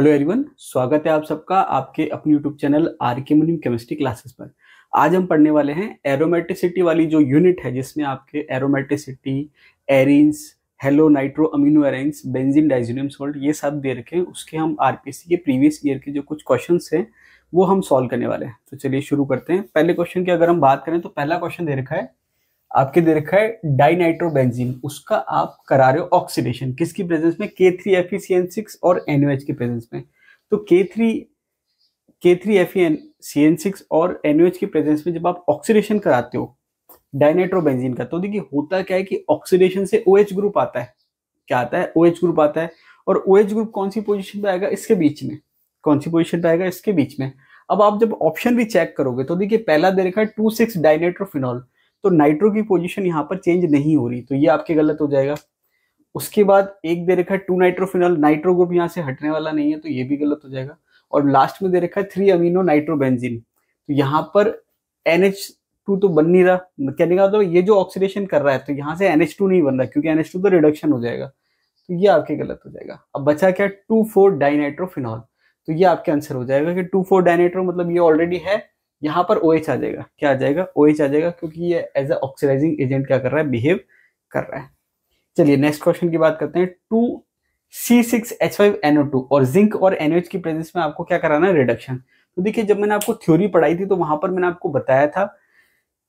Hello everyone, स्वागत है आप सबका आपके अपने यूट्यूब चैनल आर के मुनीम केमिस्ट्री क्लासेस पर। आज हम पढ़ने वाले हैं एरोमेटिसिटी वाली जो यूनिट है, जिसमें आपके aromaticity, arenes, halo nitro amino arenes, benzene diazonium salt ये सब दे रखे हैं। उसके हम आरपीसी के प्रीवियस ईयर के जो कुछ क्वेश्चंस हैं वो हम सॉल्व करने वाले हैं। तो चलिए शुरू करते हैं। पहले क्वेश्चन की अगर हम बात करें तो पहला क्वेश्चन दे रखा है, आपके दे रखा है डाइनाइट्रोबेंजीन, उसका आप करा रहे हो ऑक्सीडेशन किसकी प्रेजेंस में, K3FeCN6 और NaOH की प्रेजेंस में। तो K3FeCN6 और NaOH की प्रेजेंस में जब आप ऑक्सीडेशन कराते हो डाइनाइट्रोबेंजीन का, तो देखिए होता क्या है कि ऑक्सीडेशन से OH ग्रुप आता है। क्या आता है? OH ग्रुप आता है। और OH ग्रुप कौन सी पोजीशन पे आएगा? इसके बीच में। कौन सी पोजीशन पे आएगा? इसके बीच में। अब आप जब ऑप्शन भी चेक करोगे तो देखिए पहला दे रखा है 2,6 डाइनाइट्रोफिनॉल, तो नाइट्रो की पोजीशन यहाँ पर चेंज नहीं हो रही, तो ये आपके गलत हो जाएगा। उसके बाद एक दे रखा है 2 नाइट्रोफिनॉल, नाइट्रो ग्रुप यहाँ से हटने वाला नहीं है, तो ये भी गलत हो जाएगा। और लास्ट में दे रखा है 3 अमीनो नाइट्रोबेंजीन, तो यहाँ पर NH2 तो बन नहीं रहा। कहने का मतलब ये जो ऑक्सीडेशन कर रहा है तो यहाँ से NH2 नहीं बन रहा, क्योंकि NH2 तो रिडक्शन हो जाएगा, तो ये आपके गलत हो जाएगा। अब बचा क्या? 2,4 डाइनाइट्रोफिनॉल, तो ये आपके आंसर हो जाएगा कि 2,4 डाइनाइट्रो मतलब ये ऑलरेडी है। यहाँ पर OH आ जाएगा। क्या आ जाएगा? OH आ जाएगा, क्योंकि ये एज अ ऑक्सीडाइजिंग एजेंट क्या कर रहा है? बिहेव कर रहा है। चलिए नेक्स्ट क्वेश्चन की बात करते हैं। 2C6H5NO2 और जिंक और NaOH की प्रेजेंस में आपको क्या कराना है? रिडक्शन। तो देखिए जब मैंने आपको थ्योरी पढ़ाई थी तो वहां पर मैंने आपको बताया था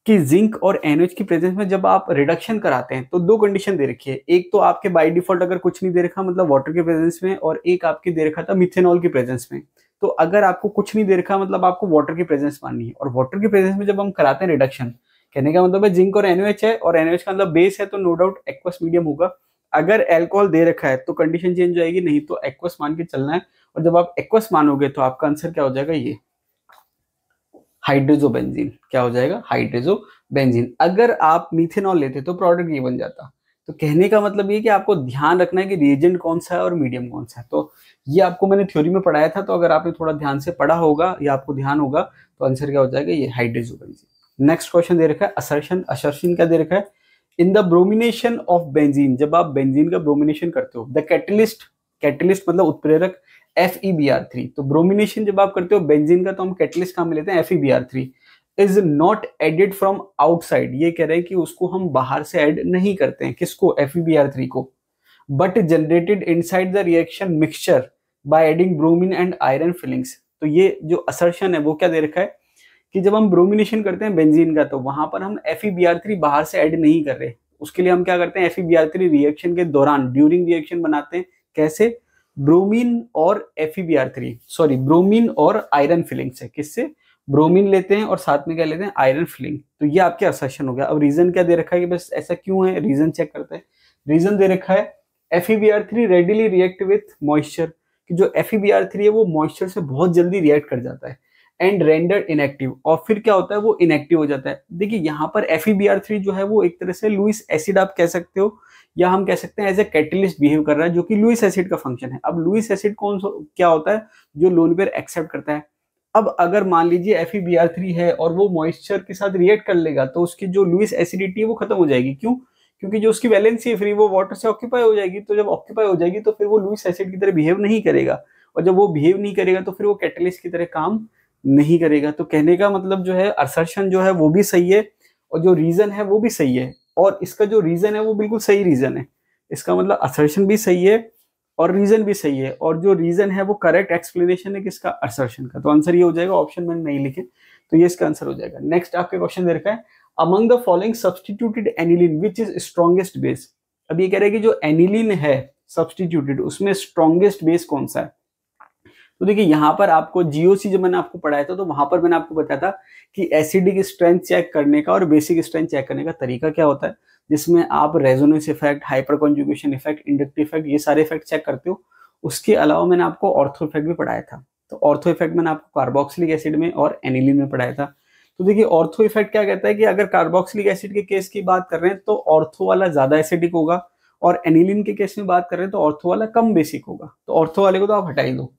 कि जिंक और NaOH की प्रेजेंस में जब आप रिडक्शन कराते हैं तो दो कंडीशन दे रखी है। एक तो आपके बाय डिफॉल्ट अगर कुछ नहीं दे रखा मतलब वाटर के प्रेजेंस में, और एक आपके दे रखा था मिथेनॉल की प्रेजेंस में। तो अगर आपको कुछ नहीं दे रखा मतलब आपको वाटर की प्रेजेंस माननी है, और वाटर की प्रेजेंस में जब हम कराते हैं रिडक्शन, कहने का मतलब है जिंक और NaOH है और NaOH का मतलब बेस है, तो नो डाउट एक्वस मीडियम होगा। अगर अल्कोहल दे रखा है तो कंडीशन चेंज हो जाएगी, नहीं तो एक्वस मान के चलना है। और जब आप एक्वस मानोगे तो आपका आंसर क्या हो जाएगा? ये हाइड्रोजोबेंजीन। क्या हो जाएगा? हाइड्रोजोबेंजीन। अगर आप मिथेनॉल लेते तो प्रोडक्ट ये बन जाता। तो कहने का मतलब ये कि आपको ध्यान रखना है कि रिएजेंट कौन सा है और मीडियम कौन सा है। तो ये आपको मैंने थ्योरी में पढ़ाया था, तो अगर आपने थोड़ा ध्यान से पढ़ा होगा या आपको ध्यान होगा तो आंसर क्या हो जाएगा? ये हाइड्रोजोबेंजीन। नेक्स्ट क्वेश्चन दे रखा है असर्शन। असर्शन क्या दे रखा है? In the bromination of benzene, जब आप बेंजीन का ब्रोमिनेशन करते हो, द कैटलिस्ट, कैटलिस्ट मतलब उत्प्रेरक FeBr3, तो ब्रोमिनेशन जब आप करते हो बेंजीन का तो हम कैटलिस्ट काम में लेते हैं FeBr3, is not added from outside. ये कह रहे हैं कि उसको हम बाहर से ऐड नहीं करते हैं। किसको? FeBr3 को। But generated inside the reaction mixture by adding bromine and iron filings. तो ये जो असर्शन है वो क्या दे रखा है कि जब हम ब्रोमिनेशन करते हैं बेंजीन का तो वहां पर हम FeBr3 बाहर से ऐड नहीं कर रहे। उसके लिए हम क्या करते हैं? FeBr3 रिएक्शन के दौरान ड्यूरिंग रिएक्शन बनाते हैं। कैसे? ब्रोमीन और FeBr3 सॉरी ब्रोमीन और आयरन फिलिंग से। किससे? ब्रोमीन लेते हैं और साथ में क्या लेते हैं? Iron filling. तो ये आपके असर्शन हो गया। अब रीजन क्या दे रखा है कि बस ऐसा क्यों है, रीजन चेक करते हैं। रीजन दे रखा है FeBr3 readily react with moisture, कि जो FeBr3 है वो मॉइस्चर से बहुत जल्दी रिएक्ट कर जाता है एंड रेंडर्ड इनएक्टिव, और फिर क्या होता है? वो इनएक्टिव हो जाता है। देखिए यहाँ पर FeBr3 जो है वो एक तरह से लुईस एसिड आप कह सकते हो, या हम कह सकते हैं एज ए कैटलिस्ट बिहेव कर रहा है, जो कि लुईस एसिड का फंक्शन है। अब लुईस एसिड क्या होता है? जो लोन पेयर एक्सेप्ट करता है। अब अगर मान लीजिए FeBr3 है और वो मॉइस्चर के साथ रिएक्ट कर लेगा तो उसकी जो लुईस एसिडिटी है वो खत्म हो जाएगी। क्यों? क्योंकि जो उसकी वैलेंसी है फ्री वो वाटर से ऑक्यूपाई हो जाएगी। तो जब ऑक्यूपाई हो जाएगी तो फिर वो लुईस एसिड की तरह बिहेव नहीं करेगा, और जब वो बिहेव नहीं करेगा तो फिर वो कैटलिस्ट की तरह काम नहीं करेगा। तो कहने का मतलब जो है असर्शन जो है वो भी सही है और जो रीजन है वो भी सही है, और इसका जो रीजन है वो बिल्कुल सही रीजन है। इसका मतलब असर्शन भी सही है और रीजन भी सही है, और जो रीजन है वो करेक्ट एक्सप्लेनेशन है किसका? असर्शन का। तो आंसर ये हो जाएगा, ऑप्शन में नहीं लिखे तो ये इसका आंसर हो जाएगा। नेक्स्ट आपके क्वेश्चन दे रखा है among the following substituted aniline which is strongest base. अब ये कह रहे हैं कि जो एनिलीन है सब्स्टिट्यूटेड उसमें स्ट्रॉन्गेस्ट बेस कौन सा है। तो देखिए यहाँ पर आपको GOC जब मैंने आपको पढ़ाया था तो वहां पर मैंने आपको बताया था कि एसिडिक स्ट्रेंथ चेक करने का और बेसिक स्ट्रेंथ चेक करने का तरीका क्या होता है, जिसमें आप resonance effect, hyper conjugation effect, inductive effect, ये सारे इफेक्ट चेक करते हो। उसके अलावा मैंने आपको ऑर्थो इफेक्ट भी पढ़ाया था। तो ऑर्थो इफेक्ट मैंने आपको कार्बोक्सिलिक एसिड में और एनिलीन में पढ़ाया था। तो देखिए ऑर्थो इफेक्ट क्या कहता है कि अगर कार्बोक्सिलिक एसिड के केस की बात कर रहे हैं तो ऑर्थो वाला ज्यादा एसिडिक होगा, और एनिलीन के केस में बात कर रहे हैं तो ऑर्थो वाला कम बेसिक होगा। तो ऑर्थो वाले को तो आप हटा ही दो।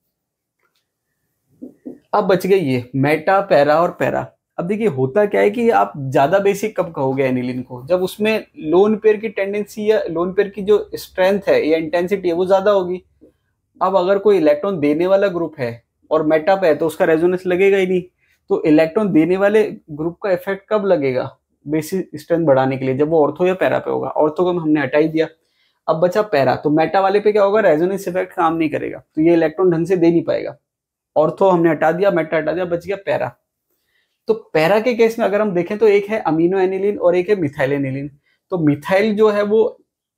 अब बच गए ये मेटा, पैरा और पैरा। अब देखिए होता क्या है कि आप ज्यादा बेसिक कब कहोगे एनिलीन को? जब उसमें लोन पेयर की टेंडेंसी या लोन पेयर की जो स्ट्रेंथ है या इंटेंसिटी है वो ज्यादा होगी। अब अगर कोई इलेक्ट्रॉन देने वाला ग्रुप है और मेटा पे है तो उसका रेजोनेंस लगेगा ही नहीं। तो इलेक्ट्रॉन देने वाले ग्रुप का इफेक्ट कब लगेगा बेसिक स्ट्रेंथ बढ़ाने के लिए, जब वो ऑर्थो या पैरा पे होगा। ऑर्थो को हमने हटा ही दिया, अब बचा पैरा। तो मेटा वाले पे क्या होगा, रेजोनेंस इफेक्ट काम नहीं करेगा, तो ये इलेक्ट्रॉन ढंग से दे नहीं पाएगा। ऑर्थो हमने हटा दिया, मेटा हटा दिया, बच गया पैरा। तो पैरा के केस में अगर हम देखें तो एक है अमीनो एनिलीन और एक है मिथाइल एनिलीन। तो मिथाइल जो है वो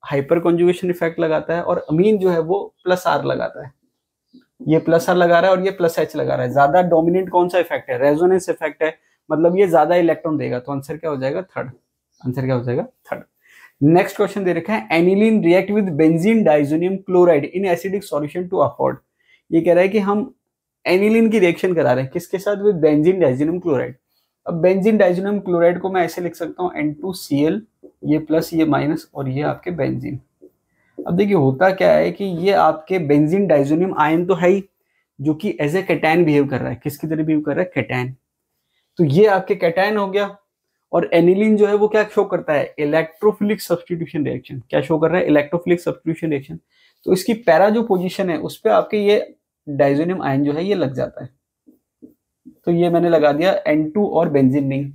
हाइपर कॉन्जुगेशन इफेक्ट लगाता है और अमीन जो है वो प्लस आर लगाता है। ये प्लस आर लगा रहा है और ये प्लस एच लगा रहा है। ज्यादा डोमिनेंट कौन सा इफेक्ट है, रेजोनेंस इफेक्ट है, मतलब ये ज्यादा इलेक्ट्रॉन देगा। तो आंसर क्या हो जाएगा, थर्ड। आंसर क्या हो जाएगा, थर्ड। नेक्स्ट क्वेश्चन दे रखा है, aniline react with benzene diazonium chloride in acidic solution to afford. ये कह रहा है कि हम एनिलीन की रिएक्शन करा रहे हैं किसके साथ, विद बेंजीन डाइजोनियम क्लोराइड। अब बेंजीन डाइजोनियम क्लोराइड को मैं ऐसे लिख सकता हूँ N2Cl, ये प्लस ये माइनस और ये आपके बेंजीन। अब देखिए होता क्या है कि ये आपके बेंजीन डाइजोनियम आयन तो है ही, जो कि एज ए कैटायन बिहेव कर रहा है। किसकी तरह बिहेव कर रहा है, कैटायन। तो ये आपके कैटायन हो गया। और एनिलीन जो है वो क्या शो करता है, इलेक्ट्रोफिलिक सब्स्टिट्यूशन रिएक्शन। क्या शो कर रहा है, इलेक्ट्रोफिलिक सब्स्टिट्यूशन रिएक्शन। तो इसकी पैरा जो पोजीशन है उस पर आपके ये डाइजोनियम आयन जो है ये लग जाता है। तो ये मैंने लगा दिया N2 और बेंजीन रिंग।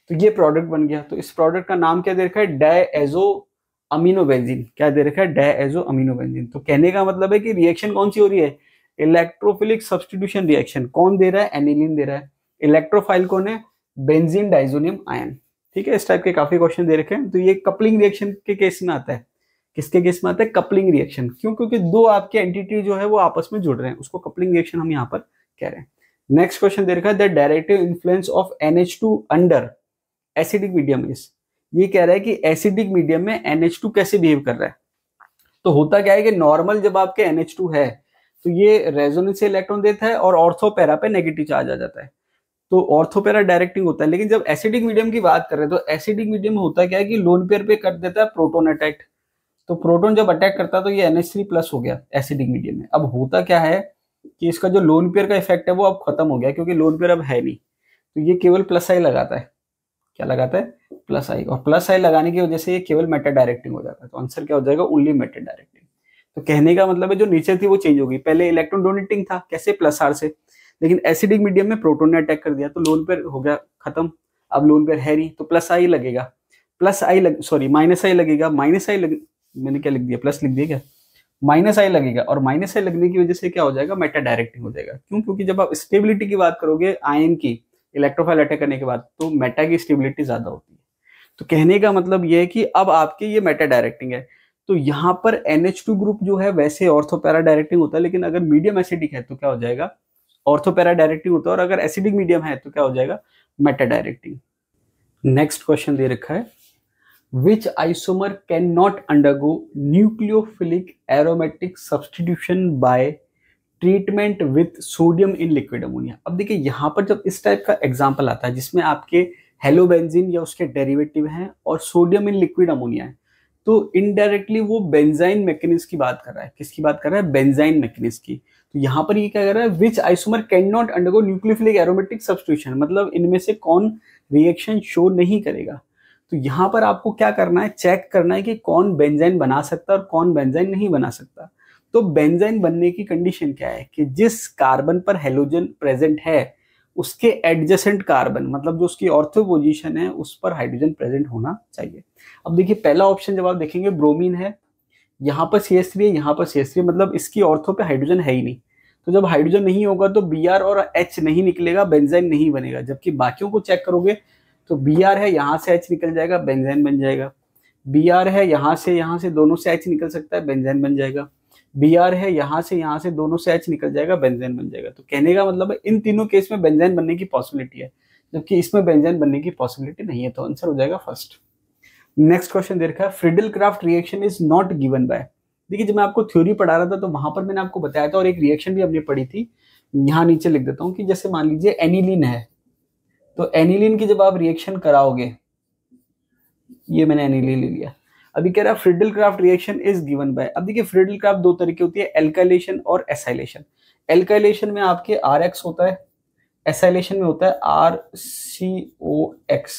तो ये प्रोडक्ट बन गया। तो इस प्रोडक्ट का नाम क्या दे रखा है, डायएजो अमीनो बेंजीन। क्या दे रखा है, डायएजो अमीनो बेंजीन। तो कहने का मतलब है कि रिएक्शन कौन सी हो रही है, इलेक्ट्रोफिलिक सब्स्टिट्यूशन रिएक्शन। कौन दे रहा है, एनिलीन दे रहा है। इलेक्ट्रोफाइल कौन है, बेंजीन डाइजोनियम आयन। ठीक है, इस टाइप के काफी क्वेश्चन दे रखे हैं। तो ये कपलिंग रिएक्शन के केस में आता है। किसके केस में आता है, कपलिंग रिएक्शन। क्यों, क्योंकि दो आपके एंटिटी जो है वो आपस में जुड़ रहे हैं, उसको कपलिंग रिएक्शन हम यहाँ पर कह रहे हैं। नेक्स्ट क्वेश्चन दे रखा है, the directive influence of NH2 under acidic medium is. ये कह रहा है कि एसिडिक मीडियम में NH2 कैसे बिहेव कर रहा है। तो होता क्या है कि नॉर्मल जब आपके NH2 है तो ये रेजोनेंस से इलेक्ट्रॉन देता है और ऑर्थोपैरा पे नेगेटिव चार्ज आ जाता है। तो ऑर्थोपैरा डायरेक्टिंग होता है। लेकिन जब एसिडिक मीडियम की बात कर रहे हैं तो एसिडिक मीडियम में होता क्या है कि लोन पेयर पे कर देता है प्रोटोन अटैक। तो प्रोटोन जब अटैक करता है तो ये NH3 प्लस हो गया एसिडिक मीडियम में। अब होता क्या है कि इसका जो लोन पेयर का इफेक्ट है वो अब खत्म हो गया, क्योंकि लोन पेयर अब है नहीं। तो ये केवल प्लस आई लगाता है। क्या लगाता है, प्लस आई। और प्लस आई लगाने की वजह से ये केवल मेटा डायरेक्टिंग हो जाता है। तो आंसर क्या हो जाएगा, ओनली मेटा डायरेक्टिंग। तो कहने का मतलब है जो नेचर थी वो चेंज हो गई। पहले इलेक्ट्रॉन डोनेटिंग था, कैसे, प्लस आर से। लेकिन एसिडिक मीडियम में प्रोटोन ने अटैक कर दिया तो लोन पेयर हो गया खत्म। अब लोन पेयर है नहीं तो प्लस आई लगेगा, प्लस आई सॉरी माइनस आई लगेगा। माइनस आई मैंने क्या लिख दिया, प्लस लिख दिया क्या, माइनस आई लगेगा। और माइनस आई लगने की वजह से क्या हो जाएगा, मेटा डायरेक्टिंग हो जाएगा। क्यों, क्योंकि जब आप स्टेबिलिटी की बात करोगे आयन की इलेक्ट्रोफाइल अटैक करने के बाद तो मेटा की स्टेबिलिटी ज्यादा होती है। तो कहने का मतलब यह है कि अब आपके ये मेटा डायरेक्टिंग है। तो यहाँ पर NH2 ग्रुप जो है वैसे ऑर्थोपैरा डायरेक्टिंग होता है, लेकिन अगर मीडियम एसिडिक है तो क्या हो जाएगा, ऑर्थोपैरा डायरेक्टिंग होता है। और अगर एसिडिक मीडियम है तो क्या हो जाएगा, मेटा डायरेक्टिंग। नेक्स्ट क्वेश्चन दे रखा है, which isomer cannot undergo nucleophilic aromatic substitution by treatment with sodium in liquid ammonia। अब देखिए यहाँ पर जब इस टाइप का एग्जांपल आता है जिसमें आपके हेलोबेंजीन या उसके डेरिवेटिव हैं और सोडियम इन लिक्विड अमोनिया है, तो इनडायरेक्टली वो बेंजाइन मैकेनिज्म की बात कर रहा है। किसकी बात कर रहा है, बेंजाइन मैकेनिज्म की। तो यहाँ पर ये क्या कर रहा है, which isomer can not undergo nucleophilic aromatic substitution, मतलब इनमें से कौन रिएक्शन शो नहीं करेगा। तो यहाँ पर आपको क्या करना है, चेक करना है कि कौन बेंजाइन बना सकता है और कौन बेंजाइन नहीं बना सकता। तो बेंजाइन बनने की कंडीशन क्या है कि जिस कार्बन पर हेलोजन प्रेजेंट है उसके एडजेसेंट कार्बन, मतलब जो उसकी ऑर्थो पोजीशन है उस पर हाइड्रोजन प्रेजेंट होना चाहिए। अब देखिए पहला ऑप्शन जब आप देखेंगे ब्रोमीन है, यहाँ पर CH3 है, यहाँ पर CH3 है, मतलब इसकी ऑर्थो पे हाइड्रोजन है ही नहीं। तो जब हाइड्रोजन नहीं होगा तो Br और H नहीं निकलेगा, बेंजाइन नहीं बनेगा। जबकि बाकियों को चेक करोगे तो Br है, यहाँ से H निकल जाएगा, बेंजाइन बन जाएगा। Br है, यहाँ से दोनों से H निकल सकता है, बेंजाइन बन जाएगा। Br है, यहाँ से दोनों से H निकल जाएगा, बेंजाइन बन जाएगा। तो कहने का मतलब है इन तीनों केस में बेंजाइन बनने की पॉसिबिलिटी है, जबकि इसमें बेंजाइन बनने की पॉसिबिलिटी नहीं है। तो आंसर हो जाएगा फर्स्ट। नेक्स्ट क्वेश्चन दे रखा है, Friedel craft reaction is not given by. देखिए जब मैं आपको थ्योरी पढ़ा रहा था तो वहां पर मैंने आपको बताया था और एक रिएक्शन भी हमने पढ़ी थी। यहाँ नीचे लिख देता हूँ कि जैसे मान लीजिए एनिलीन है, तो एनिलीन की जब आप रिएक्शन कराओगे, ये मैंने एनिलीन ले लिया। अभी कह रहा है Friedel craft reaction is given by. अब देखिए फ्रीडल क्राफ्ट दो तरीके होती है, एल्काइलेशन और एसाइलेशन। एल्काइलेशन में आपके RX होता है, एसाइलेशन में होता है RCOX,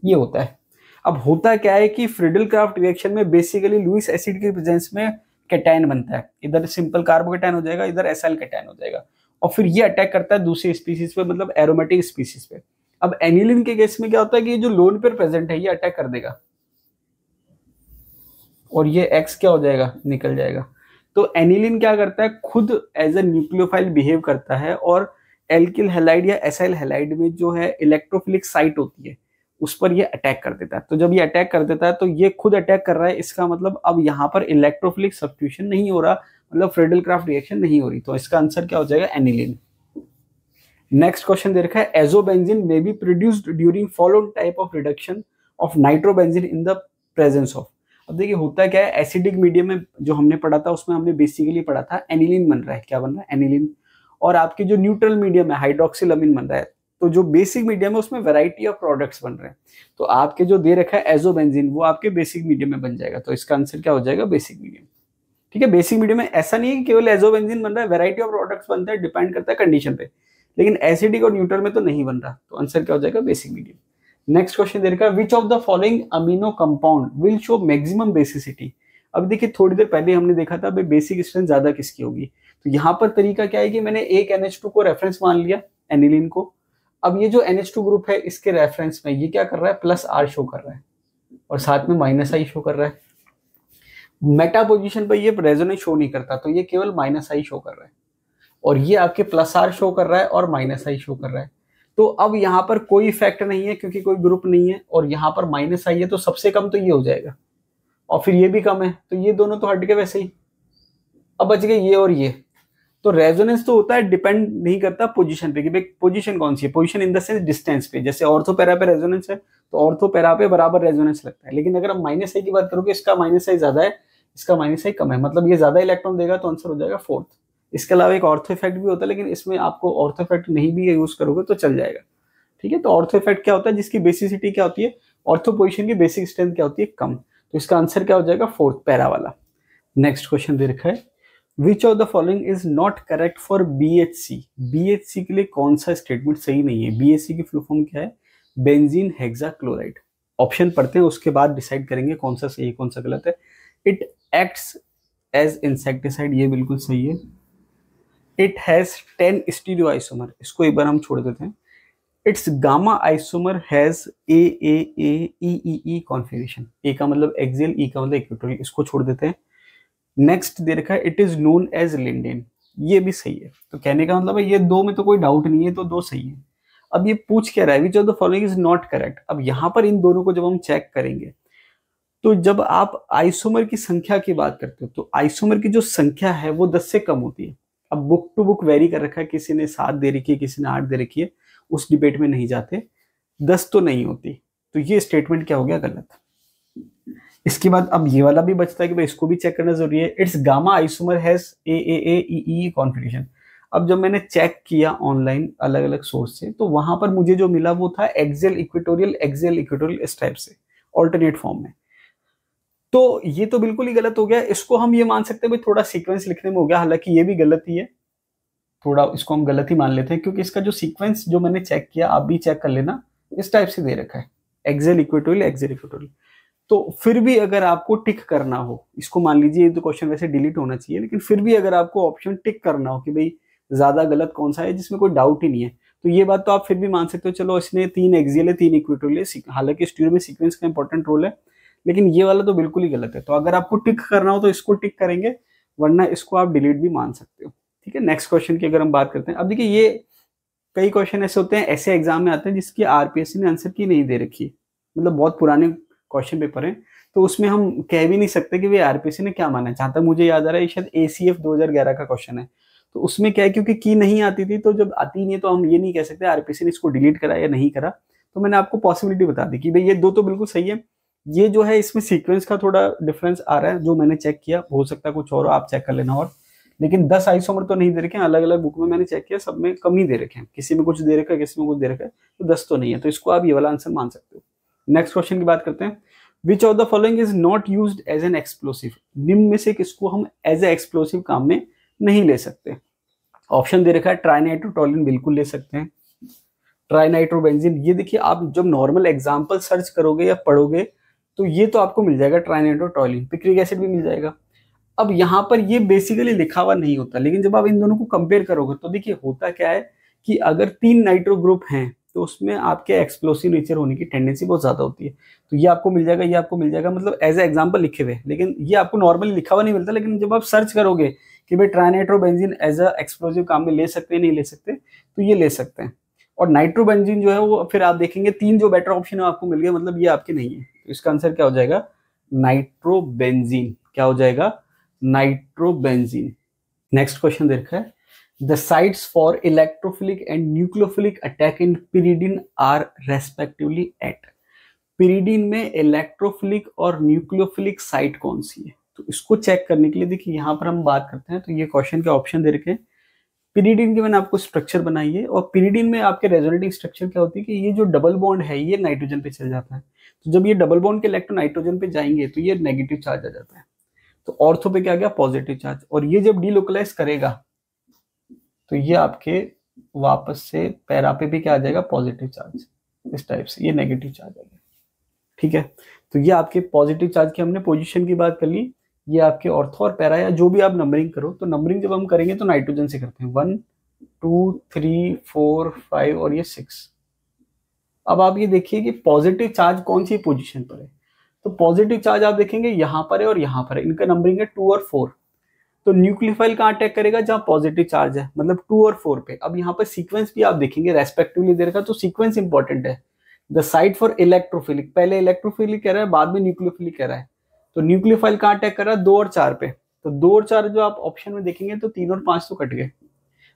ये होता है। अब होता क्या है कि फ्रीडल क्राफ्ट रिएक्शन में बेसिकली लुईस एसिड की प्रेजेंस में कैटायन बनता है, इधर सिंपल कार्बोकैटायन हो जाएगा, इधर एसाइल कैटायन हो जाएगा, और फिर ये अटैक करता है दूसरी स्पीसीज पे, मतलब एरोमेटिक स्पीसीज पे। अब एनिलीन के केस में क्या होता है कि जो लोन पेयर प्रेजेंट है ये अटैक कर देगा, और ये एक्स क्या हो जाएगा, निकल जाएगा। तो एनिलीन क्या करता है, खुद एज ए न्यूक्लियोफाइल बिहेव करता है, और एल्किल हैलाइड या एसाइल हैलाइड में जो है इलेक्ट्रोफिलिक साइट होती है उस पर ये अटैक कर देता है। तो जब ये अटैक कर देता है तो ये खुद अटैक कर रहा है, इसका मतलब अब यहाँ पर इलेक्ट्रोफिलिक सब्स्टिट्यूशन नहीं हो रहा, मतलब फ्रेडल क्राफ्ट रिएक्शन नहीं हो रही, तो इसका आंसर क्या हो जाएगा, एनिलीन। नेक्स्ट क्वेश्चन दे रखा है, azobenzene may be produced during following type of reduction of nitrobenzene in the presence of. अब देखिए होता क्या है, एसिडिक मीडियम में जो हमने पढ़ा था उसमें हमने बेसिकली पढ़ा था एनिलीन बन रहा है, क्या बन रहा है, एनिलीन। और आपके जो न्यूट्रल मीडियम है हाइड्रोक्सिल बन रहा है, तो जो बेसिक मीडियम है उसमें वैरायटी ऑफ प्रोडक्ट्स बन रहे हैं। तो आपके जो दे रखा है एजोबेंजीन वो आपके बेसिक मीडियम में बन जाएगा, तो इसका आंसर क्या हो जाएगा, बेसिक मीडियम। ठीक है, बेसिक मीडियम में ऐसा नहीं है कि केवल एजोबेंजीन बन रहा है, वैरायटी ऑफ प्रोडक्ट्स बनते हैं, डिपेंड करता है कंडीशन पे, लेकिन एसिडिक और न्यूट्रल में तो नहीं बन रहा, तो आंसर क्या हो जाएगा, बेसिक मीडियम। नेक्स्ट क्वेश्चन दे रखा है, which of the following amino compound will show maximum basicity. अब देखिए थोड़ी देर पहले हमने देखा था भाई बेसिक स्ट्रेंथ ज्यादा किसकी होगी, तो यहाँ पर तरीका क्या है कि मैंने एक NH2 को रेफरेंस मान लिया, एनिलीन को। अब ये जो NH2 ग्रुप है इसके रेफरेंस में ये क्या कर रहा है, +R शो कर रहा है, और साथ में -I शो कर रहा है। मेटा पोजीशन पर ये रेजोनेंस शो नहीं करता, तो ये केवल -I शो कर रहा है, और ये आपके +R शो कर रहा है और -I शो कर रहा है। तो अब यहाँ पर कोई इफेक्ट नहीं है क्योंकि कोई ग्रुप नहीं है, और यहाँ पर -I है, तो सबसे कम तो ये हो जाएगा, और फिर ये भी कम है, तो ये दोनों तो हट गए वैसे ही। अब बच गए ये और ये। तो रेजोनेंस तो होता है, डिपेंड नहीं करता पोजीशन पे कि भाई पोजीशन कौन सी है, position in the sense distance पे। जैसे ऑर्थो पैरा पे रेजोनेंस है तो ऑर्थो पैरा पे बराबर रेजोनेंस लगता है, लेकिन अगर हम -I की बात करोगे, इसका -I ज्यादा है, इसका -I कम है, मतलब ये ज्यादा इलेक्ट्रॉन देगा, तो आंसर हो जाएगा फोर्थ। इसके अलावा एक ऑर्थो इफेक्ट भी होता है, लेकिन इसमें आपको ऑर्थो इफेक्ट नहीं भी यूज करोगे तो चल जाएगा। ठीक है, तो ऑर्थो इफेक्ट क्या होता है, जिसकी बेसिसिटी क्या होती है, ऑर्थो पोजीशन की बेसिक स्ट्रेंथ क्या होती है, कम। तो इसका आंसर क्या हो जाएगा, फोर्थ पैरा वाला। नेक्स्ट क्वेश्चन दे रखा है, which of the following is not correct for BHC। BHC के लिए कौन सा स्टेटमेंट सही नहीं है। BHC की फुल फॉर्म क्या है, बेंजीन हेक्साक्लोराइड। ऑप्शन पढ़ते हैं उसके बाद डिसाइड करेंगे कौन सा सही है कौन सा गलत है। इट एक्ट्स एज इंसेक्टिसाइड, ये बिल्कुल सही है। इट हैज 10 स्टीरियो आइसोमर, इसको एक बार हम छोड़ देते हैं। It's gamma isomer has AAAEEE configuration, A का मतलब एक्सियल, ई का मतलब इक्वेटोरियल, इसको छोड़ देते हैं। नेक्स्ट दे रखा है, it is known as lindane, ये भी सही है। तो कहने का मतलब है ये दो में तो कोई डाउट नहीं है, तो दो सही है। अब ये पूछ क्या रहा है, which of the following is not correct. अब यहाँ पर इन दोनों को जब हम चेक करेंगे, तो जब आप आइसोमर की संख्या की बात करते हो तो आइसोमर की जो संख्या है वो 10 से कम होती है। अब बुक टू बुक वेरी कर रखा है, किसी ने 7 दे रखी है, किसी ने 8 दे रखी है, उस डिबेट में नहीं जाते। 10 तो नहीं होती, तो ये स्टेटमेंट क्या हो गया, गलत। इसके बाद अब ये वाला भी बचता है कि भाई इसको भी चेक करना जरूरी है। It's gamma isomer has AAAEE configuration. अब जब मैंने चेक किया ऑनलाइन अलग अलग सोर्स से, तो वहां पर मुझे जो मिला वो था एक्सियल इक्वेटोरियल इस टाइप से, ऑल्टरनेट फॉर्म में। तो ये तो बिल्कुल ही गलत हो गया। इसको हम ये मान सकते हैं भाई थोड़ा सीक्वेंस लिखने में हो गया, हालांकि ये भी गलत ही है, थोड़ा इसको हम गलत ही मान लेते हैं, क्योंकि इसका जो सीक्वेंस जो मैंने चेक किया, आप भी चेक कर लेना, इस टाइप से दे रखा है, एक्सियल इक्वेटोरियल। तो फिर भी अगर आपको टिक करना हो, इसको मान लीजिए ये तो क्वेश्चन वैसे डिलीट होना चाहिए, लेकिन फिर भी अगर आपको ऑप्शन टिक करना हो कि भाई ज्यादा गलत कौन सा है जिसमें कोई डाउट ही नहीं है, तो ये बात तो आप फिर भी मान सकते हो, चलो इसने 3 एक्सियल है 3 इक्वेटोरियल है, हालांकि स्टीरियो में सीक्वेंस का इंपॉर्टेंट रोल है, लेकिन ये वाला तो बिल्कुल ही गलत है। तो अगर आपको टिक करना हो तो इसको टिक करेंगे, वरना इसको आप डिलीट भी मान सकते हो। ठीक है, नेक्स्ट क्वेश्चन की अगर हम बात करते हैं, अब देखिए ये कई क्वेश्चन ऐसे होते हैं, ऐसे एग्जाम में आते हैं जिसकी RPSC ने आंसर की नहीं दे रखी, मतलब बहुत पुराने क्वेश्चन पेपर है, तो उसमें हम कह भी नहीं सकते कि भाई RPSC ने क्या माना है। जहां तक मुझे याद आ रहा है शायद ACF 2011 का क्वेश्चन है, तो उसमें क्या है, क्योंकि की नहीं आती थी, तो जब आती नहीं है तो हम ये नहीं कह सकते RPSC ने इसको डिलीट करा या नहीं करा। तो मैंने आपको पॉसिबिलिटी बता दी कि भाई ये दो तो बिल्कुल सही है, ये जो है इसमें सीक्वेंस का थोड़ा डिफरेंस आ रहा है, जो मैंने चेक किया, हो सकता है कुछ और आप चेक कर लेना। और लेकिन 10 आइसोमर तो नहीं दे रखे हैं, अलग अलग बुक में मैंने चेक किया, सब में कम ही दे रखे हैं, किसी में कुछ दे रखा है, किसी में कुछ दे रखा है, तो 10 तो नहीं है, तो इसको आप ये वाला आंसर मान सकते हो। नेक्स्ट क्वेश्चन की बात करते हैं, which of the following is not used as an explosive. निम्न में से किसको हम एज ए एक्सप्लोसिव काम में नहीं ले सकते। ऑप्शन दे रखा है, ट्राइनाइट्रोटोलिन बिल्कुल ले सकते हैं, ट्राइनाइट्रोबेंजीन, ये देखिए आप जब नॉर्मल एग्जाम्पल सर्च करोगे या पढ़ोगे तो ये तो आपको मिल जाएगा, ट्राइनाइट्रोटोलिन, पिक्रिक एसिड भी मिल जाएगा। अब यहाँ पर ये बेसिकली लिखा हुआ नहीं होता, लेकिन जब आप इन दोनों को कंपेयर करोगे तो देखिए होता क्या है कि अगर 3 नाइट्रो ग्रुप हैं तो उसमें आपके एक्सप्लोसिव नेचर होने की टेंडेंसी बहुत ज्यादा होती है। तो ये आपको मिल जाएगा, ये आपको मिल जाएगा, मतलब एज ए एग्जाम्पल लिखे हुए, लेकिन ये आपको नॉर्मली लिखा हुआ नहीं मिलता। लेकिन जब आप सर्च करोगे कि भाई ट्राइनाइट्रोबेंजीन एज अ एक्सप्लोसिव काम में ले सकते हैं नहीं ले सकते, तो ये ले सकते हैं। और नाइट्रोबेंजीन जो है वो फिर आप देखेंगे 3 जो बेटर ऑप्शन है आपको मिल गया, मतलब ये आपके नहीं है। तो इसका आंसर क्या हो जाएगा? नाइट्रोबेंजीन। क्या हो जाएगा? नाइट्रोबेंजीन। नेक्स्ट क्वेश्चन देखा है, the sites for electrophilic and nucleophilic attack in pyridine are respectively at. Pyridine में इलेक्ट्रोफिलिक और न्यूक्लियोफिलिक साइट कौन सी है? तो इसको चेक करने के लिए देखिए यहाँ पर हम बात करते हैं, तो ये क्वेश्चन के ऑप्शन दे रखे हैं। पिरिडीन की मैंने आपको स्ट्रक्चर बनाई है, और पिरिडीन में आपके रेजोनेटिंग स्ट्रक्चर क्या होती है कि ये जो डबल बॉन्ड है ये नाइट्रोजन पे चल जाता है। तो जब ये डबल बॉन्ड के इलेक्ट्रॉन नाइट्रोजन पे जाएंगे तो ये नेगेटिव चार्ज आ जाता है। तो ऑर्थो पे क्या गया? Positive charge. और ये जब डीलोकलाइज करेगा तो ये आपके वापस से पैरा पे भी क्या आ जाएगा? Positive charge. इस टाइप से ये नेगेटिव चार्ज आ गया। ठीक है, तो ये आपके पॉजिटिव चार्ज की हमने पोजीशन की बात कर ली। ये आपके ऑर्थो और पैरा या जो भी आप नंबरिंग करो, तो नंबरिंग जब हम करेंगे तो नाइट्रोजन से करते हैं, 1 2 3 4 5 और ये 6। अब आप ये देखिए कि पॉजिटिव चार्ज कौन सी पोजीशन पर है। तो पॉजिटिव चार्ज आप देखेंगे यहाँ पर है और यहाँ पर है, इनका नंबरिंग है 2 और 4। तो न्यूक्लियोफाइल कहाँ अटैक करेगा? जहाँ पॉजिटिव चार्ज है, मतलब 2 और 4 पे। अब यहाँ पर सीक्वेंस भी आप देखेंगे रेस्पेक्टिवली दे रखा, तो सीक्वेंस इंपॉर्टेंट है। द साइट फॉर इलेक्ट्रोफिलिक, पहले इलेक्ट्रोफिलिक कह रहा है, बाद में न्यूक्लियोफिलिक कह रहा है। तो न्यूक्लियोफाइल कहाँ अटैक कर रहा है? 2 और 4 पे। तो 2 और 4 जो आप ऑप्शन में देखेंगे तो 3 और 5 तो कट गए।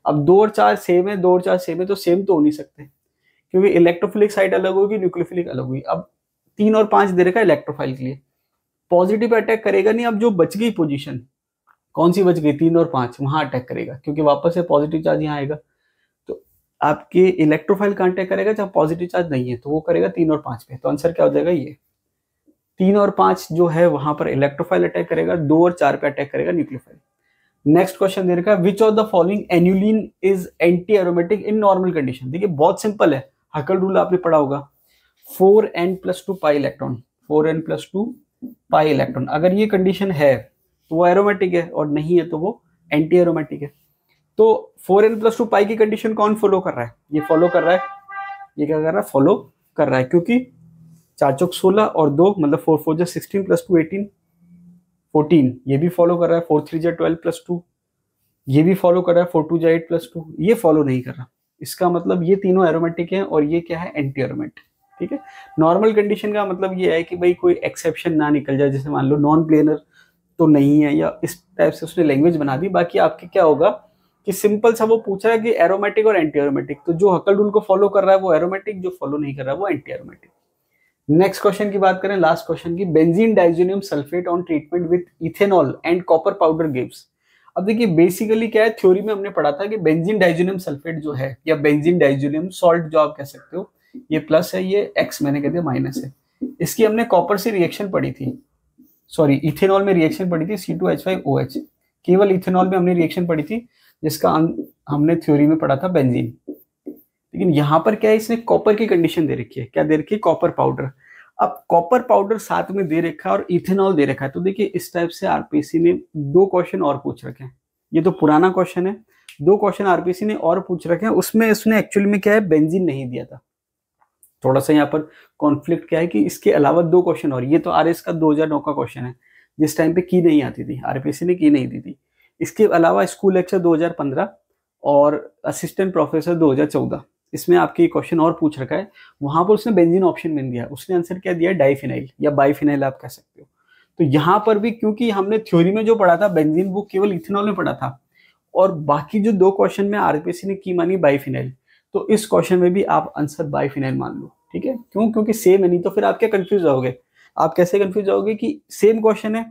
अब 2 और 4 सेम है, 2 और 4 सेम है, तो सेम तो हो नहीं सकते, क्योंकि इलेक्ट्रोफिलिक साइट अलग होगी, न्यूक्लियोफिलिक अलग होगी। अब 3 और 5 दे रखा है इलेक्ट्रोफाइल के लिए, पॉजिटिव अटैक करेगा नहीं। अब जो बच गई पोजीशन, कौन सी बच गई? 3 और 5, वहां अटैक करेगा, क्योंकि वापस से पॉजिटिव चार्ज यहाँ आएगा। तो आपके इलेक्ट्रोफाइल कहाँ अटैक करेगा? जहाँ पॉजिटिव चार्ज नहीं है, तो वो करेगा 3 और 5 पे। तो आंसर क्या हो जाएगा? ये 3 और 5 जो है वहां पर इलेक्ट्रोफाइल अटैक करेगा, 2 और 4 पे अटैक करेगा न्यूक्लियोफाइल। नेक्स्ट क्वेश्चन दे रखा है, which of the following annulene is anti aromatic in normal condition. देखिए बहुत सिंपल है, हकल रूल आपने पढ़ा होगा, 4n+2 pi electron, 4n+2 pi electron. अगर ये कंडीशन है तो वो एरोमेटिक है, और नहीं है तो वो एंटी एरोमेटिक है। तो 4n+2 पाई की कंडीशन कौन फॉलो कर रहा है? ये फॉलो कर रहा है। ये क्या कर रहा है? फॉलो कर रहा है, क्योंकि 4 चौक 16 और 2 मतलब 4 4 जा 16 + 2 18 14। ये भी फॉलो कर रहा है। 4 3 जा 12 + 2 ये भी फॉलो कर रहा है। 4 2 जा 8 + 2 ये फॉलो नहीं कर रहा। इसका मतलब ये तीनों एरोमेटिक हैं, और ये क्या है? Anti aromatic. ठीक है, नॉर्मल कंडीशन का मतलब ये है कि भाई कोई एक्सेप्शन ना निकल जाए, जैसे मान लो नॉन प्लेनर तो नहीं है, या इस टाइप से उसने लैंग्वेज बना दी। बाकी आपके क्या होगा कि सिंपल सा वो पूछ रहा है कि एरोमेटिक और एंटी एरोमेटिक, तो जो हकल रूल को फॉलो कर रहा है वो एरोमेटिक, जो फॉलो नहीं कर रहा है वो एंटी एरोमेटिक। नेक्स्ट क्वेश्चन की बात करें, लास्ट क्वेश्चन की, benzene diazonium sulphate on treatment with ethanol and copper powder gives. अब देखिए बेसिकली क्या है, थ्योरी में हमने पढ़ा था कि बेंजीन डाइजोनियम सल्फेट जो है, या बेंजीन डाइजोनियम सॉल्ट जो आप कह सकते हो, ये प्लस है, ये एक्स मैंने कह दिया माइनस है। इसकी हमने कॉपर से रिएक्शन पढ़ी थी, सॉरी इथेनॉल में रिएक्शन पढ़ी थी, C2H5OH। केवल इथेनॉल में हमने रिएक्शन पढ़ी थी, जिसका हमने थ्योरी में पढ़ा था बेंजीन। लेकिन यहाँ पर क्या है, इसने कॉपर की कंडीशन दे रखी है। क्या दे रखी है? Copper powder. अब कॉपर पाउडर साथ में दे रखा है और इथेनॉल दे रखा है। तो देखिए इस टाइप से आरपीसी ने 2 क्वेश्चन और पूछ रखे हैं। ये तो पुराना क्वेश्चन है, 2 क्वेश्चन आरपीसी ने और पूछ रखे हैं। उसमें उसने एक्चुअली में क्या है, बेंजीन नहीं दिया था। थोड़ा सा यहाँ पर कॉन्फ्लिक्ट क्या है कि इसके अलावा 2 क्वेश्चन और, ये तो आरएस का 2009 का क्वेश्चन है, जिस टाइम पे की नहीं आती थी, आरपीसी ने की नहीं दी थी। इसके अलावा स्कूल लेक्चर 2015 और असिस्टेंट प्रोफेसर 2014, इसमें आपके क्वेश्चन और पूछ रखा है। वहां पर उसने बेंजीन ऑप्शन में दिया, उसने आंसर क्या दिया? डाइफिनाइल या बाइफिनाइल आप कह सकते हो। तो यहाँ पर भी क्योंकि हमने थ्योरी में जो पढ़ा था बेंजीन, वो केवल इथेनॉल में पढ़ा था, और बाकी जो 2 क्वेश्चन में आरपीसी ने की मानी बाइफिनाइल, तो इस क्वेश्चन में भी आप आंसर बाइफिनाइल मान लो। ठीक है, क्यों? क्योंकि सेम है, नहीं तो फिर आप क्या कंफ्यूज होगे। आप कैसे कंफ्यूज होगे कि सेम क्वेश्चन है,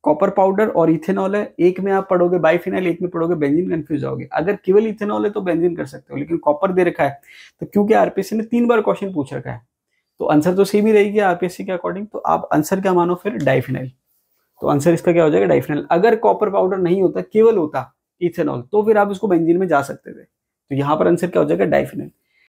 कॉपर पाउडर और इथेनॉल है, एक में आप पढ़ोगे बाइफिनाइल, एक में पढ़ोगे बेंजीन, कंफ्यूज होगे। अगर केवल इथेनॉल है तो बेंजीन कर सकते हो, लेकिन कॉपर दे रखा है, तो क्योंकि आरपीसी ने 3 बार क्वेश्चन पूछ रखा है, तो आंसर तो सेम ही रहेगी आरपीसी के अकॉर्डिंग। तो आप आंसर क्या मानो फिर? डाइफिनाइल। तो आंसर इसका क्या हो जाएगा? डाइफिनाइल। अगर कॉपर पाउडर नहीं होता, केवल होता इथेनॉल, तो फिर आप इसको बेंजीन में जा सकते थे। तो यहाँ पर आंसर क्या हो जाएगा? डाइफिनाइल।